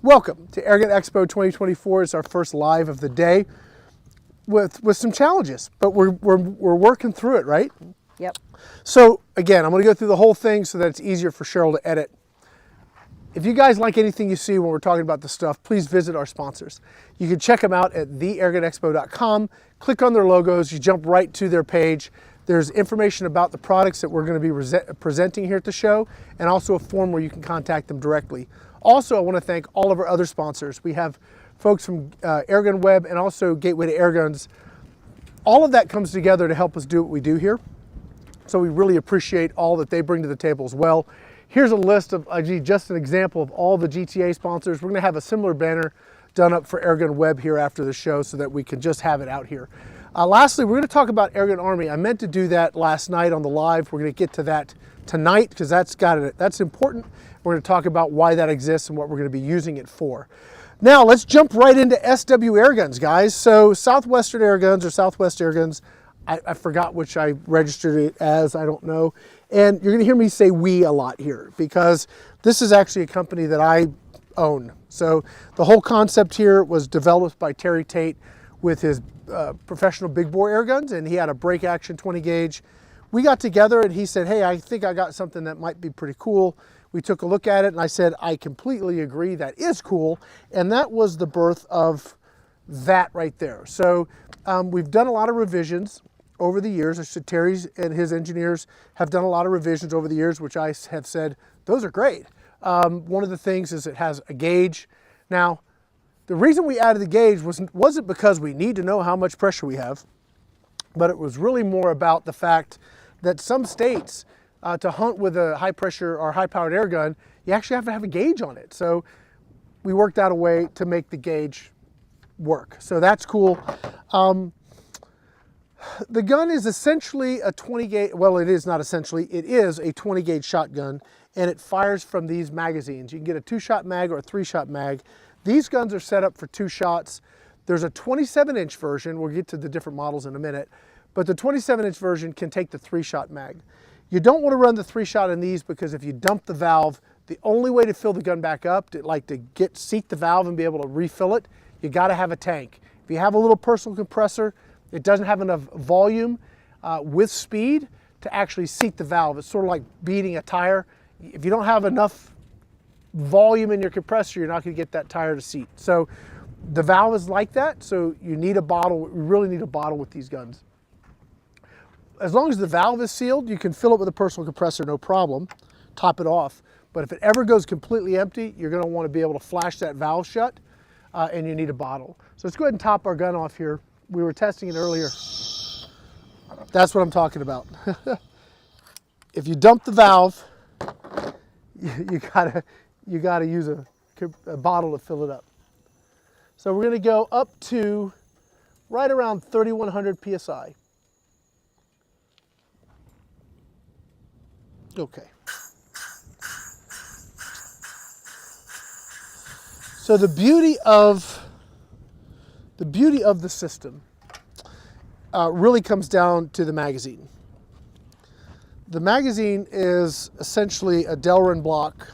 Welcome to Airgun Expo 2024. It's our first live of the day with some challenges, but we're working through it, right? Yep. So again, I'm going to go through the whole thing so that it's easier for Cheryl to edit. If you guys like anything you see when we're talking about this stuff, please visit our sponsors. You can check them out at theairgunexpo.com. Click on their logos, you jump right to their page. There's information about the products that we're going to be presenting here at the show, and also a form where you can contact them directly. Also, I want to thank all of our other sponsors. We have folks from AirgunWeb and also Gateway to Airguns. All of that comes together to help us do what we do here. So we really appreciate all that they bring to the table as well. Here's a list of, just an example of all the GTA sponsors. We're going to have a similar banner done up for AirgunWeb here after the show so that we can just have it out here. Lastly, we're going to talk about Airgun Army. I meant to do that last night on the live. We're going to get to that tonight because that's important. We're going to talk about why that exists and what we're going to be using it for. Now, let's jump right into SW Airguns, guys. So Southwestern Airguns or Southwest Airguns, I forgot which I registered it as, I don't know. And you're going to hear me say we a lot here because this is actually a company that I own. So the whole concept here was developed by Terry Tate with his professional big bore air guns, and he had a break action 20 gauge. We got together and he said, hey, I think I got something that might be pretty cool. We took a look at it and I said, I completely agree, that is cool. And that was the birth of that right there. So we've done a lot of revisions over the years. I said Terry's and his engineers have done a lot of revisions over the years, which I have said, those are great. One of the things is it has a gauge. Now, the reason we added the gauge wasn't because we need to know how much pressure we have, but it was really more about the fact that some states, to hunt with a high pressure or high powered air gun, you actually have to have a gauge on it. So we worked out a way to make the gauge work. So that's cool. The gun is essentially a 20 gauge, well, it is not essentially, it is a 20 gauge shotgun, and it fires from these magazines. You can get a 2-shot mag or a 3-shot mag. These guns are set up for 2 shots. There's a 27-inch version. We'll get to the different models in a minute, but the 27-inch version can take the 3-shot mag. You don't want to run the 3-shot in these because if you dump the valve, the only way to fill the gun back up, to seat the valve and be able to refill it, you got to have a tank. If you have a little personal compressor, it doesn't have enough volume with speed to actually seat the valve. It's sort of like beating a tire. If you don't have enough volume in your compressor, you're not going to get that tire to seat. So the valve is like that, so you need a bottle. We really need a bottle with these guns. As long as the valve is sealed, you can fill it with a personal compressor, no problem, top it off. But if it ever goes completely empty, you're going to want to be able to flash that valve shut, and you need a bottle. So let's go ahead and top our gun off here. We were testing it earlier. That's what I'm talking about. If you dump the valve, you gotta use a bottle to fill it up. So we're going to go up to right around 3,100 PSI. Okay. So the beauty of the system really comes down to the magazine. The magazine is essentially a Delrin block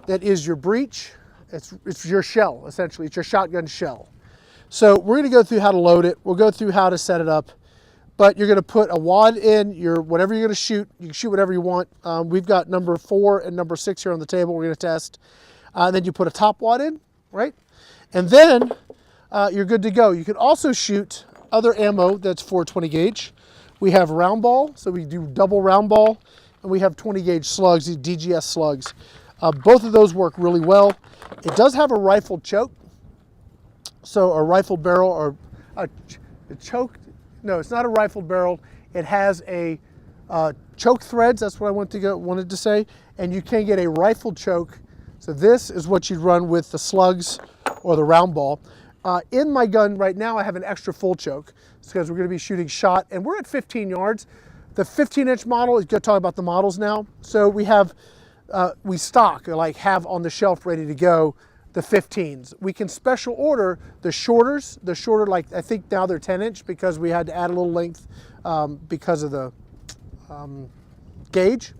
that is your breech. It's your shell, essentially. It's your shotgun shell. So we're going to go through how to load it. We'll go through how to set it up. But you're going to put a wad in, whatever you're going to shoot. You can shoot whatever you want. We've got number 4 and number 6 here on the table we're going to test. Then you put a top wad in, right? And then you're good to go. You can also shoot other ammo that's 420 gauge. We have round ball, so we do double round ball, and we have 20 gauge slugs, these DGS slugs. Both of those work really well. It does have a rifled choke, so a rifled barrel or a choke. No, it's not a rifled barrel. It has a choke threads. That's what I wanted to say. And you can get a rifled choke. So this is what you'd run with the slugs or the round ball. In my gun right now, I have an extra full choke because we're going to be shooting shot, and we're at 15 yards. The 15-inch model is going to talk about the models now. So we have, we stock, or like have on the shelf ready to go, the 15s. We can special order the shorters. The shorter, like I think now they're 10-inch because we had to add a little length because of the gauge.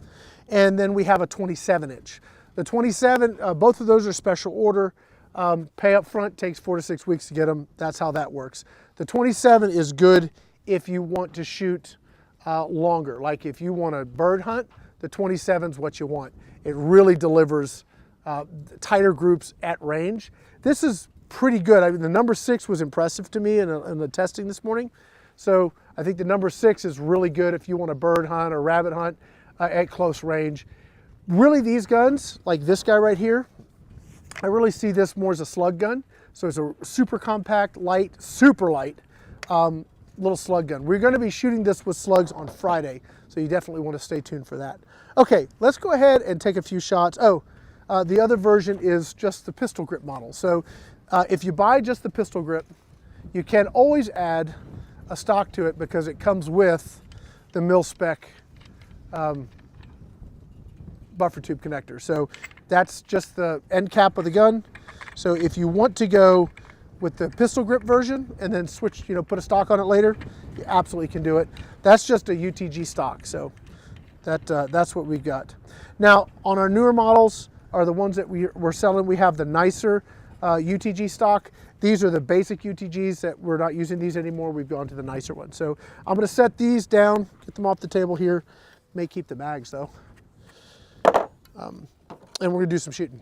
And then we have a 27-inch. The 27, both of those are special order. Pay up front, takes 4 to 6 weeks to get them. That's how that works. The 27 is good if you want to shoot longer. Like if you want to bird hunt, the 27 is what you want. It really delivers tighter groups at range. This is pretty good. I mean, the number 6 was impressive to me in the testing this morning. So I think the number 6 is really good if you want to bird hunt or rabbit hunt at close range. Really, these guns, like this guy right here, I really see this more as a slug gun. So it's a super compact, light, super light little slug gun. We're going to be shooting this with slugs on Friday, so you definitely want to stay tuned for that. Okay, let's go ahead and take a few shots. Oh, the other version is just the pistol grip model. So if you buy just the pistol grip, you can always add a stock to it because it comes with the mil-spec buffer tube connector. So that's just the end cap of the gun. So if you want to go with the pistol grip version and then switch, put a stock on it later, you absolutely can do it. That's just a UTG stock. So that's what we've got. Now on our newer models are the ones that we're selling. We have the nicer UTG stock. These are the basic UTGs that we're not using these anymore. We've gone to the nicer ones. So I'm going to set these down, get them off the table here. May keep the mags though. And we're going to do some shooting.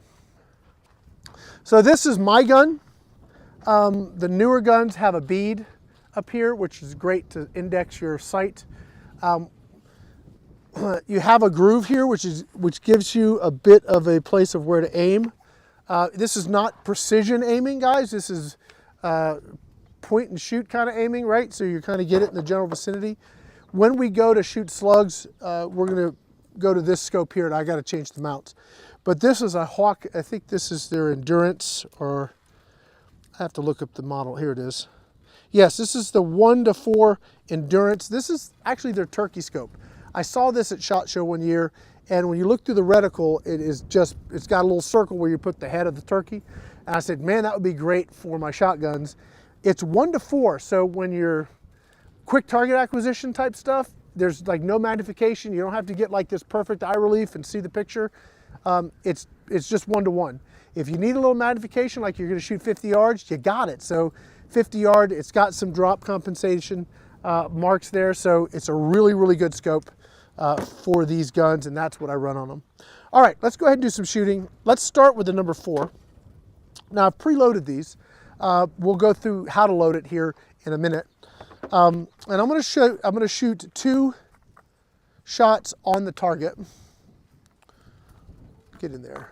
So this is my gun. The newer guns have a bead up here, which is great to index your sight. You have a groove here, which gives you a bit of a place of where to aim. This is not precision aiming, guys. This is point and shoot kind of aiming, right? So you kind of get it in the general vicinity. When we go to shoot slugs, we're going to go to this scope here, and I got to change the mounts. But this is a Hawk. I think this is their Endurance, or I have to look up the model. Here it is. Yes, this is the 1-4 Endurance. This is actually their turkey scope. I saw this at SHOT Show one year, and when you look through the reticle, it's got a little circle where you put the head of the turkey. And I said, man, that would be great for my shotguns. It's 1-4, so when you're quick target acquisition type stuff, there's like no magnification. You don't have to get like this perfect eye relief and see the picture. It's just 1-1. If you need a little magnification, like you're going to shoot 50 yards, you got it. So 50 yard, it's got some drop compensation marks there. So it's a really, really good scope for these guns, and that's what I run on them. All right, let's go ahead and do some shooting. Let's start with the number 4. Now I've preloaded these. We'll go through how to load it here in a minute. And I'm going to shoot 2 shots on the target. Get in there.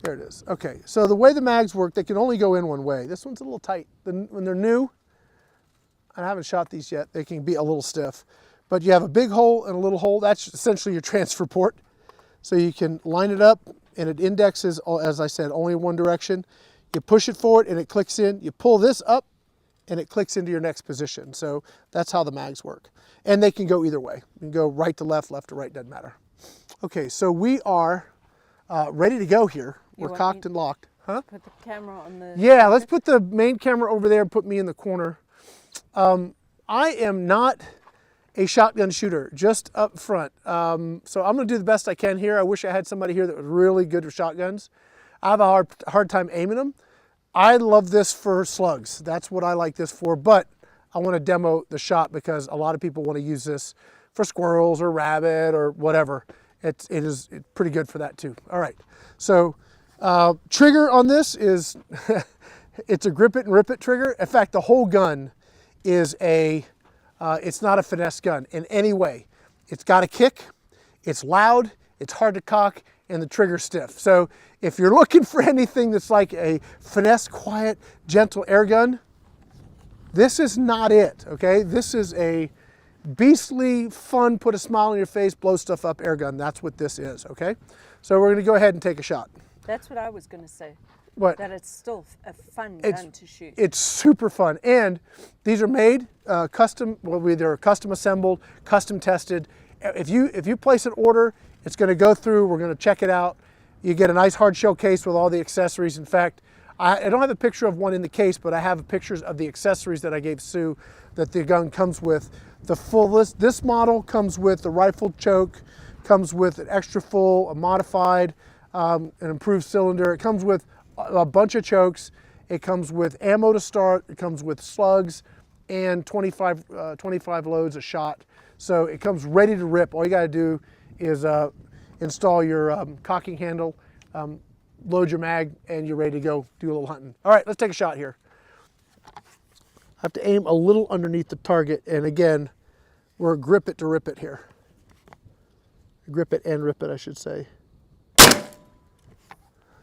There it is. Okay, so the way the mags work, they can only go in one way. This one's a little tight. When they're new, I haven't shot these yet, they can be a little stiff. But you have a big hole and a little hole. That's essentially your transfer port. So you can line it up, and it indexes, as I said, only in one direction. You push it forward and it clicks in. You pull this up and it clicks into your next position. So that's how the mags work. And they can go either way. You can go right to left, left to right, doesn't matter. Okay, so we are ready to go here. We're cocked and locked. Huh? Put the camera on the... Yeah, let's put the main camera over there and put me in the corner. I am not a shotgun shooter, just up front. So I'm gonna do the best I can here. I wish I had somebody here that was really good with shotguns. I have a hard time aiming them. I love this for slugs. That's what I like this for, but I wanna demo the shot because a lot of people wanna use this for squirrels or rabbit or whatever. It's pretty good for that too. All right, so trigger on this is, it's a grip it and rip it trigger. In fact, the whole gun is it's not a finesse gun in any way. It's got a kick, it's loud, it's hard to cock, and the trigger's stiff. So if you're looking for anything that's like a finesse, quiet, gentle air gun, this is not it, okay? This is a beastly, fun, put a smile on your face, blow stuff up air gun. That's what this is, okay? So we're gonna go ahead and take a shot. That's what I was gonna say. What? That it's still a fun gun to shoot. It's super fun. And these are made custom, well, they're custom assembled, custom tested. If you place an order, it's gonna go through, we're gonna check it out. You get a nice hard shell case with all the accessories. In fact, I don't have a picture of one in the case, but I have pictures of the accessories that I gave Sue that the gun comes with. The full list, this model comes with the rifle choke, Comes with an extra full, a modified, an improved cylinder. It comes with a bunch of chokes. It comes with ammo to start. It comes with slugs and 25 loads a shot. So it comes ready to rip. All you got to do is install your cocking handle, load your mag, and you're ready to go do a little hunting. All right, let's take a shot here. I have to aim a little underneath the target, and again, we're grip it to rip it here. Grip it and rip it, I should say.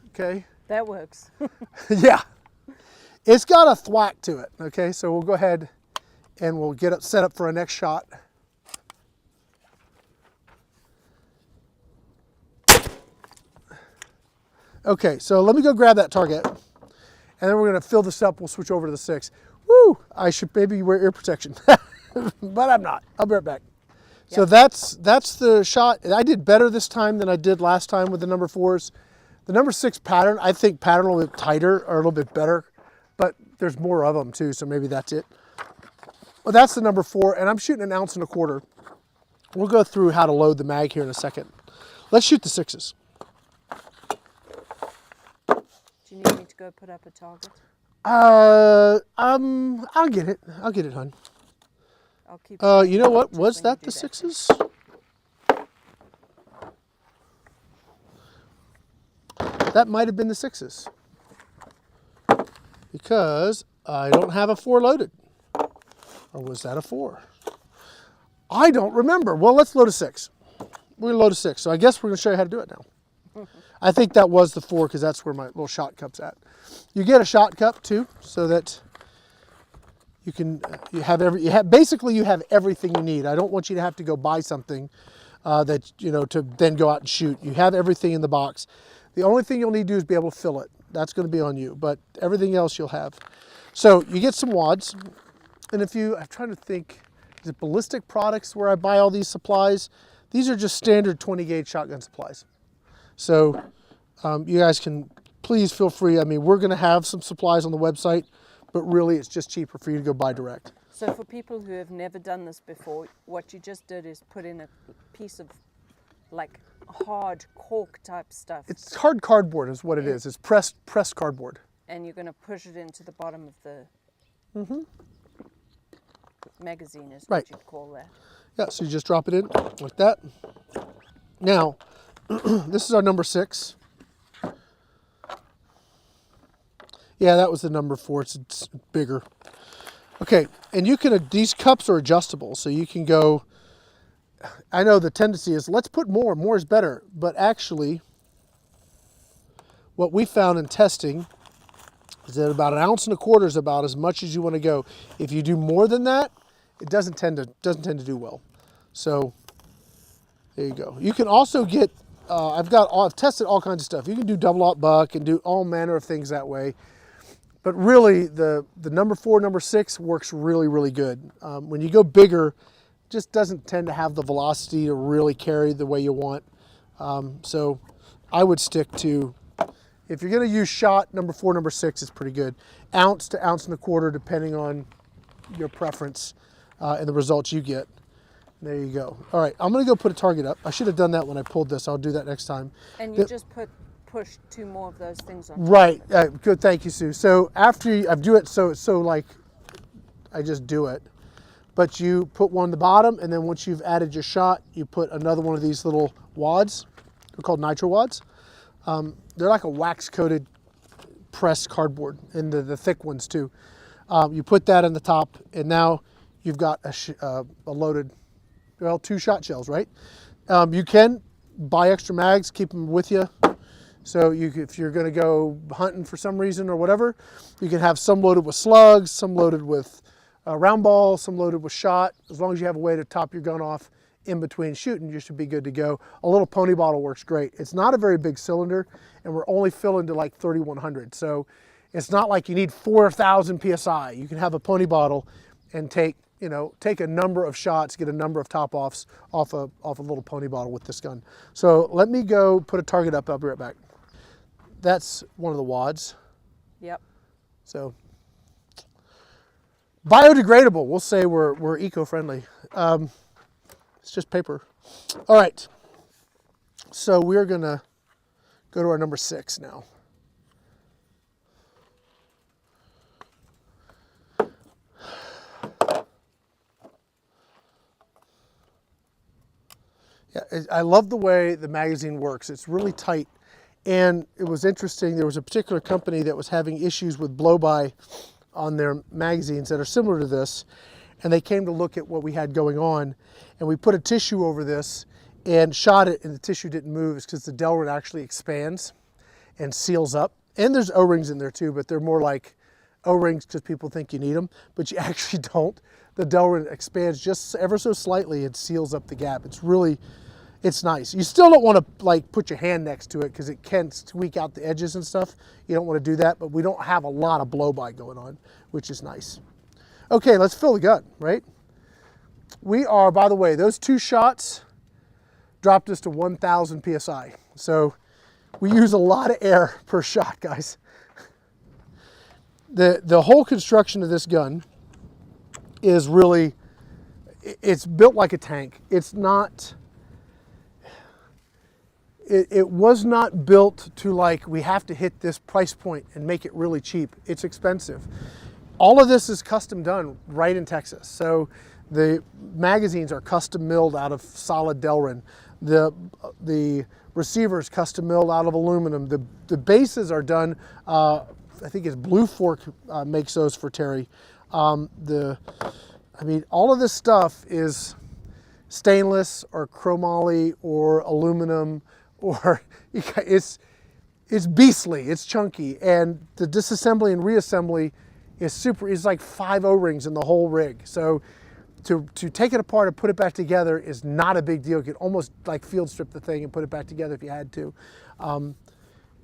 Okay. That works. Yeah. It's got a thwack to it, okay? So we'll go ahead and we'll get it set up for our next shot. Okay, so let me go grab that target, and then we're gonna fill this up. We'll switch over to the 6. Woo! I should maybe wear ear protection, but I'm not. I'll be right back. Yep. So that's the shot. I did better this time than I did last time with the number 4s. The number 6 pattern, I think pattern a little bit tighter or a little bit better, but there's more of them too, so maybe that's it. Well, that's the number 4, and I'm shooting 1 1/4 ounce. We'll go through how to load the mag here in a second. Let's shoot the 6s. Do you need me to go put up a target? I'll get it. I'll get it, hon. I'll keep you know what? Was that the 6s? That might have been the 6s. Because I don't have a 4 loaded. Or was that a 4? I don't remember. Well, let's load a 6. We're going to load a 6. So I guess we're going to show you how to do it now. I think that was the 4 because that's where my little shot cup's at. You get a shot cup too, so that you can basically you have everything you need. I don't want you to have to go buy something that to then go out and shoot. You have everything in the box. The only thing you'll need to do is be able to fill it. That's going to be on you, but everything else you'll have. So you get some wads, and I'm trying to think, is it Ballistic Products where I buy all these supplies? These are just standard 20 gauge shotgun supplies. So you guys can please feel free. I mean, we're going to have some supplies on the website, but really it's just cheaper for you to go buy direct. So for people who have never done this before, what you just did is put in a piece of like hard cork type stuff. It's hard cardboard is what it is. It's pressed cardboard. And you're going to push it into the bottom of the magazine is right. What you'd call that. Yeah, so you just drop it in like that. Now, this is our number 6. Yeah, that was the number 4. It's bigger. Okay, and you can, these cups are adjustable, so you can go, I know the tendency is let's put more. More is better. But actually, what we found in testing is that about 1 1/4 ounce is about as much as you want to go. If you do more than that, it doesn't tend to do well. So there you go. You can also get, I've tested all kinds of stuff. You can do double aught buck and do all manner of things that way. But really, the number 4, number 6 works really, really good. When you go bigger, it just doesn't tend to have the velocity to really carry the way you want. So I would stick to, if you're going to use shot, number 4, number 6 is pretty good. 1 ounce to 1 1/4 ounce, depending on your preference and the results you get. There you go. All right, I'm going to go put a target up. I should have done that when I pulled this. I'll do that next time. And you just push 2 more of those things on. Right. Good. Thank you, Sue. So after I do it, so like I just do it, but you put one on the bottom, and then once you've added your shot, you put another one of these little wads. They're called nitro wads. They're like a wax-coated pressed cardboard, and the thick ones too. You put that on the top, and now you've got a loaded, well, 2 shot shells, right? You can buy extra mags, keep them with you. So if you're going to go hunting for some reason or whatever, you can have some loaded with slugs, some loaded with round ball, some loaded with shot. As long as you have a way to top your gun off in between shooting, you should be good to go. A little pony bottle works great. It's not a very big cylinder, and we're only filling to like 3,100. So it's not like you need 4,000 PSI. You can have a pony bottle and take a number of shots, get a number of top offs off a little pony bottle with this gun. So let me go put a target up. I'll be right back. That's one of the wads. Yep. So biodegradable. We'll say we're eco-friendly. It's just paper. All right. So we're gonna go to our number 6 now. Yeah, I love the way the magazine works. It's really tight. And it was interesting, there was a particular company that was having issues with blow-by on their magazines that are similar to this. And they came to look at what we had going on. And we put a tissue over this and shot it, and the tissue didn't move. It's because the Delrin actually expands and seals up. And there's O-rings in there too, but they're more like O-rings because people think you need them, but you actually don't. The Delrin expands just ever so slightly and seals up the gap. It's nice. You still don't want to like put your hand next to it because it can tweak out the edges and stuff. You don't want to do that, but we don't have a lot of blow-by going on, which is nice. Okay, let's fill the gun, right? We are, by the way, those 2 shots dropped us to 1,000 PSI. So we use a lot of air per shot, guys. The whole construction of this gun is really, it's built like a tank. It's not, it was not built to like, we have to hit this price point and make it really cheap. It's expensive. All of this is custom done right in Texas. So the magazines are custom milled out of solid Delrin. The receivers custom milled out of aluminum. The bases are done, I think it's Blue Fork makes those for Terry. I mean, all of this stuff is stainless or chromoly or aluminum, or it's beastly, it's chunky, and the disassembly and reassembly is super. It's like 5 O-rings in the whole rig. So to take it apart and put it back together is not a big deal. You could almost like field strip the thing and put it back together if you had to.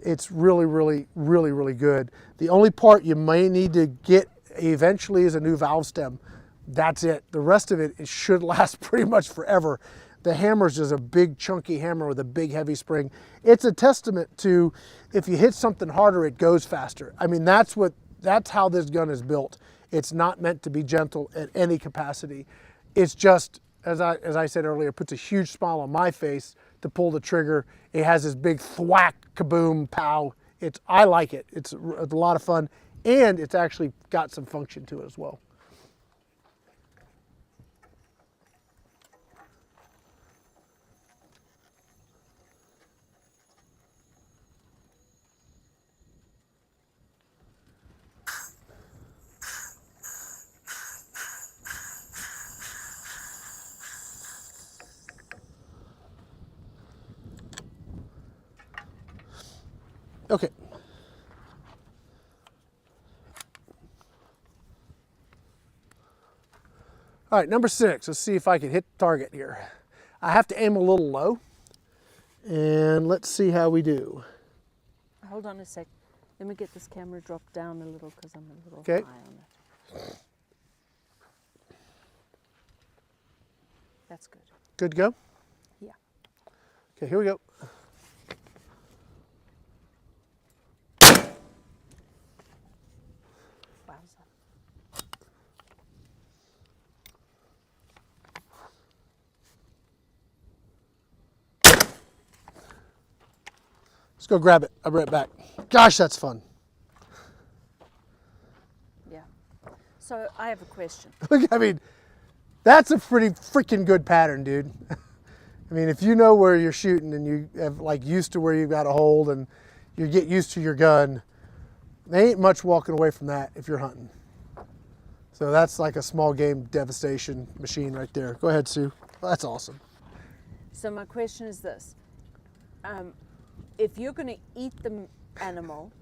It's really, really, really, really good. The only part you may need to get eventually is a new valve stem. That's it. The rest of it should last pretty much forever. The hammer's just a big chunky hammer with a big heavy spring. It's a testament to if you hit something harder, it goes faster. I mean, that's how this gun is built. It's not meant to be gentle at any capacity. It's just, as I said earlier, puts a huge smile on my face to pull the trigger. It has this big thwack, kaboom, pow. I like it. It's a lot of fun, and it's actually got some function to it as well. Okay. All right, number 6. Let's see if I can hit the target here. I have to aim a little low, and let's see how we do. Hold on a sec. Let me get this camera dropped down a little because I'm a little Okay. high on it. That's good. Good to go? Yeah. Okay, here we go. Wowza. Let's go grab it. I'll be right back. Gosh, that's fun. Yeah. So I have a question. Look, I mean, that's a pretty freaking good pattern, dude. I mean, if you know where you're shooting and you have like used to where you've got a hold and you get used to your gun, there ain't much walking away from that if you're hunting. So that's like a small game devastation machine right there. Go ahead, Sue. That's awesome. So my question is this. If you're going to eat the animal,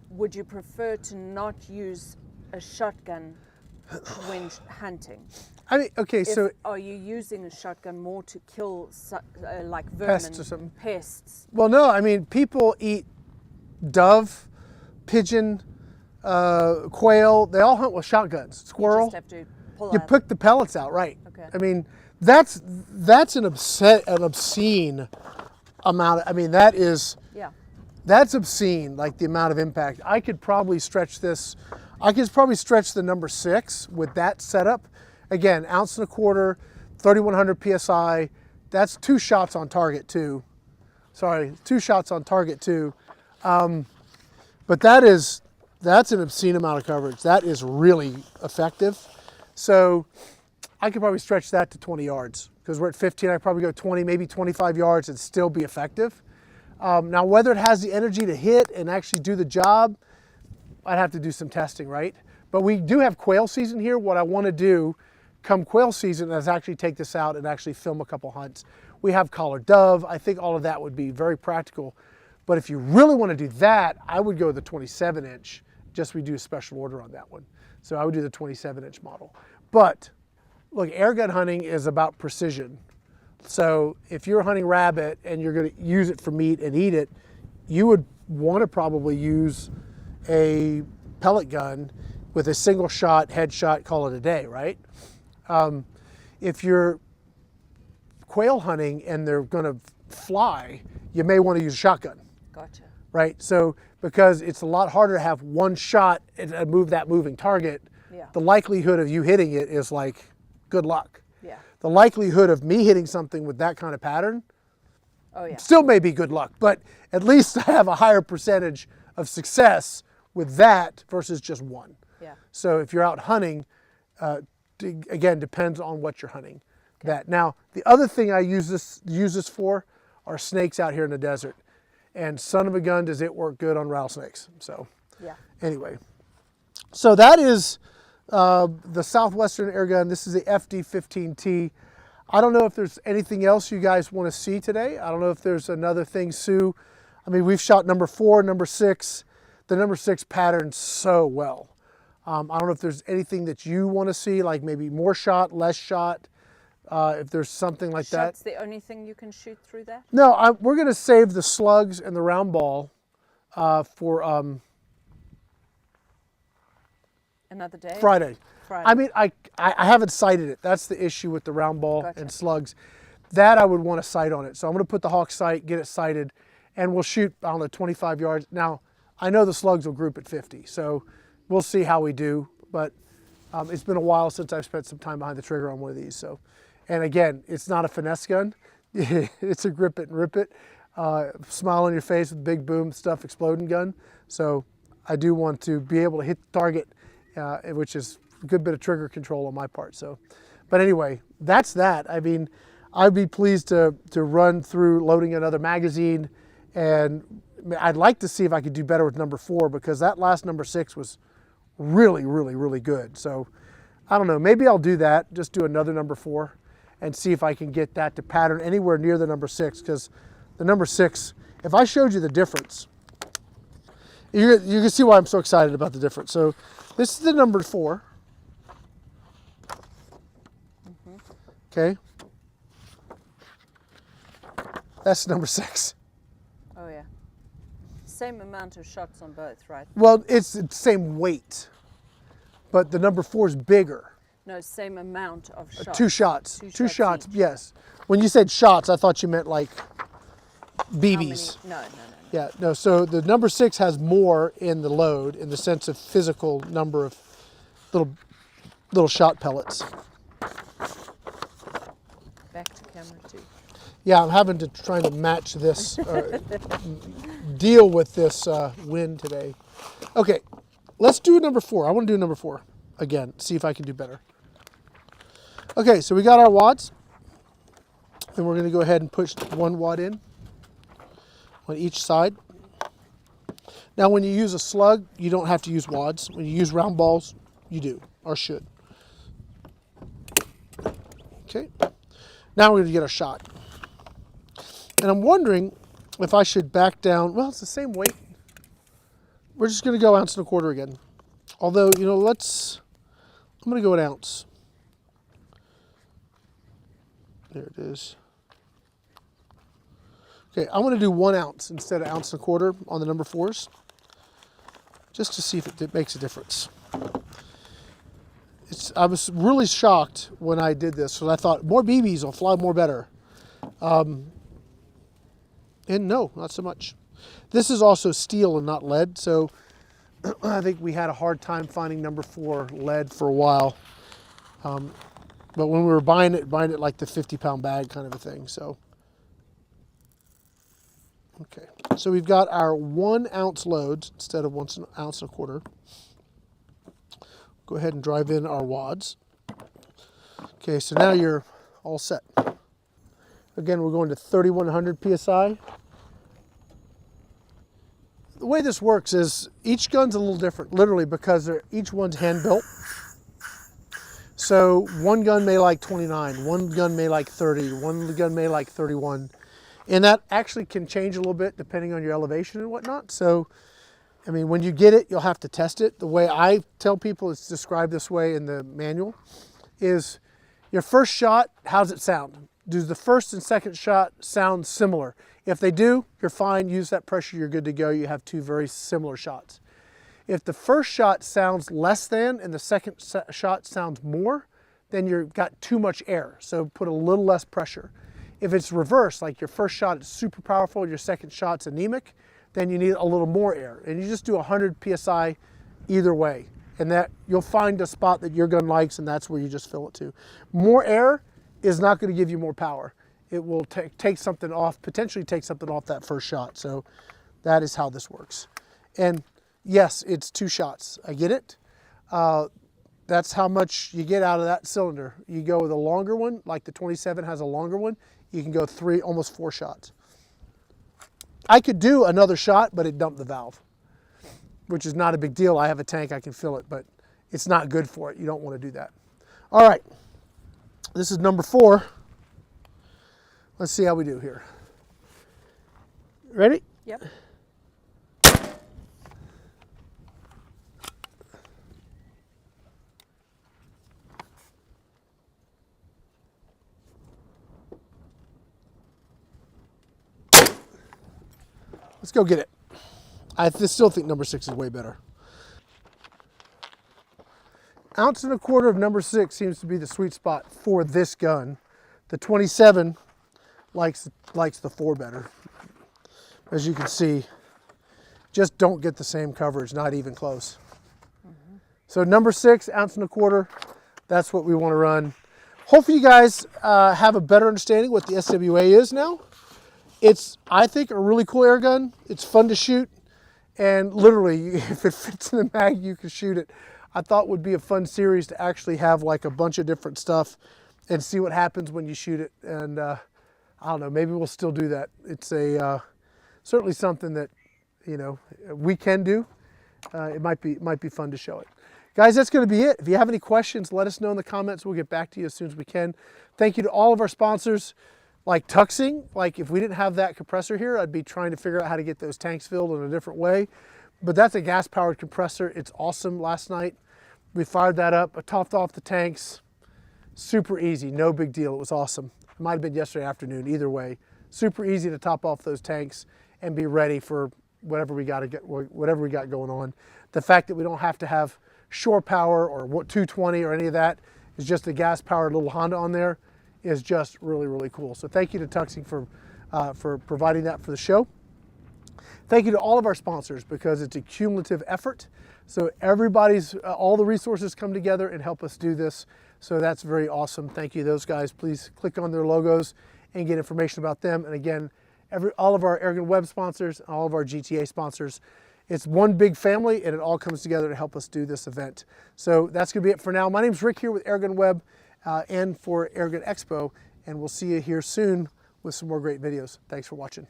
would you prefer to not use a shotgun when hunting? I mean, okay, so Are you using a shotgun more to kill like vermin, pests or something. pests? Well, no, I mean, people eat dove, pigeon, quail. They all hunt with shotguns. Squirrel. You just have to pull You out. pick the pellets out, right? Okay. I mean, that's an obscene amount. I mean, Yeah. that's obscene. Like the amount of impact. I could probably stretch this. I could probably stretch the number 6 with that setup. Again, 1.25 ounces, 3,100 psi, that's 2 shots on target too. Sorry, 2 shots on target too. But that's an obscene amount of coverage. That is really effective. So I could probably stretch that to 20 yards because we're at 15. I could probably go 20, maybe 25 yards and still be effective. Now, whether it has the energy to hit and actually do the job, I'd have to do some testing, right? But we do have quail season here. What I want to do come quail season is actually take this out and actually film a couple hunts. We have collared dove. I think all of that would be very practical. But if you really want to do that, I would go with the 27-inch. Just we do a special order on that one. So I would do the 27-inch model. But look, air gun hunting is about precision. So if you're hunting rabbit and you're going to use it for meat and eat it, you would want to probably use a pellet gun with a single shot, headshot, call it a day, right? If you're quail hunting and they're going to fly, you may want to use a shotgun. Gotcha. Right? So because it's a lot harder to have one shot and move that moving target, Yeah. the likelihood of you hitting it is like good luck. Yeah. The likelihood of me hitting something with that kind of pattern Oh yeah. still may be good luck, but at least I have a higher percentage of success with that versus just one. Yeah. So if you're out hunting, again, depends on what you're hunting. That now, the other thing I use this for are snakes out here in the desert, and son of a gun does it work good on rattlesnakes. So Yeah. anyway, so that is the Southwestern Airgun. This is the FD-15T. I don't know if there's anything else you guys want to see today. I don't know if there's another thing, Sue. I mean, we've shot number 4, number 6. The number 6 patterns so well. I don't know if there's anything that you want to see, like maybe more shot, less shot, if there's something like that. Shot's the only thing you can shoot through that? No, we're going to save the slugs and the round ball for Another day? Friday. Friday. I mean, I haven't sighted it. That's the issue with the round ball Gotcha. and slugs. That I would want to sight on it. So I'm going to put the hawk sight, get it sighted, and we'll shoot, I don't know, 25 yards. Now, I know the slugs will group at 50, so we'll see how we do. But it's been a while since I've spent some time behind the trigger on one of these. So, and again, it's not a finesse gun. It's a grip it and rip it, smile on your face with big boom stuff exploding gun. So I do want to be able to hit the target, which is a good bit of trigger control on my part. So, but anyway, that's that. I mean, I'd be pleased to run through loading another magazine, and I'd like to see if I could do better with number 4, because that last number 6 was really, really, really good. So I don't know, maybe I'll do that, just do another number 4 and see if I can get that to pattern anywhere near the number 6, because the number 6, if I showed you the difference, you can see why I'm so excited about the difference. So this is the number 4. Okay. That's number 6. Oh yeah. Same amount of shots on both, right? Well, it's the same weight, but the number 4 is bigger. No, same amount of shots. 2 shots. Two Two shots shots, each. yes. When you said shots, I thought you meant like How many? BBs. No. Yeah, no, so the number 6 has more in the load in the sense of physical number of little shot pellets. Back to camera 2. Yeah, I'm having to try to match this, deal with this wind today. Okay, let's do number 4. I want to do number 4 again, see if I can do better. Okay, so we got our wads, and we're going to go ahead and push 1 wad in on each side. Now, when you use a slug, you don't have to use wads. When you use round balls, you do, or should. Okay, now we're going to get our shot. And I'm wondering if I should back down. Well, it's the same weight. We're just going to go 1.25 ounces again. Although, you know, I'm going to go 1 ounce. There it is. Okay, I'm going to do 1 ounce instead of 1.25 ounces on the number 4s, just to see if it makes a difference. I was really shocked when I did this, because I thought more BBs will fly more better. And no, not so much. This is also steel and not lead, so I think we had a hard time finding number 4 lead for a while. But when we were buying it like the 50-pound bag kind of a thing. So, okay. So we've got our 1 ounce loads instead of 1 ounce and a quarter. Go ahead and drive in our wads. Okay, so now you're all set. Again, we're going to 3,100 PSI. The way this works is each gun's a little different, literally, because each one's hand built. So one gun may like 29, one gun may like 30, one gun may like 31. And that actually can change a little bit depending on your elevation and whatnot. So, I mean, when you get it, you'll have to test it. The way I tell people, it's described this way in the manual, is your first shot, how's it sound? Do the first and second shot sound similar? If they do, you're fine, use that pressure, you're good to go. You have 2 very similar shots. If the first shot sounds less than and the second shot sounds more, then you've got too much air. So put a little less pressure. If it's reversed, like your first shot is super powerful, your second shot's anemic, then you need a little more air. And you just do 100 PSI either way. And that you'll find a spot that your gun likes, and that's where you just fill it to. More air is not going to give you more power. It will take something off, potentially take something off that first shot. So that is how this works. And yes, it's 2 shots. I get it. That's how much you get out of that cylinder. You go with a longer one, like the 27 has a longer one, you can go 3, almost 4 shots. I could do another shot, but it dumped the valve, which is not a big deal. I have a tank, I can fill it, but it's not good for it. You don't want to do that. All right, this is number 4. Let's see how we do here. Ready? Yep. Let's go get it. I still think number 6 is way better. 1.25 ounces of number 6 seems to be the sweet spot for this gun. The 27 likes the 4 better. As you can see, just don't get the same coverage, not even close. So number 6, 1.25 ounces, that's what we want to run. Hopefully you guys have a better understanding what the SWA is now. It's, I think, a really cool air gun. It's fun to shoot, and literally, if it fits in the mag, you can shoot it. I thought it would be a fun series to actually have like a bunch of different stuff and see what happens when you shoot it. And I don't know, maybe we'll still do that. It's a certainly something that, you know, we can do. It might be fun to show it. Guys, that's going to be it. If you have any questions, let us know in the comments. We'll get back to you as soon as we can. Thank you to all of our sponsors. Like tuxing, like if we didn't have that compressor here, I'd be trying to figure out how to get those tanks filled in a different way. But that's a gas-powered compressor. It's awesome. Last night, we fired that up. I topped off the tanks. Super easy, no big deal. It was awesome. It might have been yesterday afternoon, either way. Super easy to top off those tanks and be ready for whatever we got going on. The fact that we don't have to have shore power or 220 or any of that is just a gas-powered little Honda on there. Is just really, really cool. So thank you to Tuxing for providing that for the show. Thank you to all of our sponsors, because it's a cumulative effort. So everybody's, all the resources come together and help us do this. So that's very awesome. Thank you to those guys. Please click on their logos and get information about them. And again, all of our AirgunWeb sponsors, all of our GTA sponsors, it's one big family, and it all comes together to help us do this event. So that's gonna be it for now. My name's Rick here with AirgunWeb. And for Airgun Expo, and we'll see you here soon with some more great videos. Thanks for watching.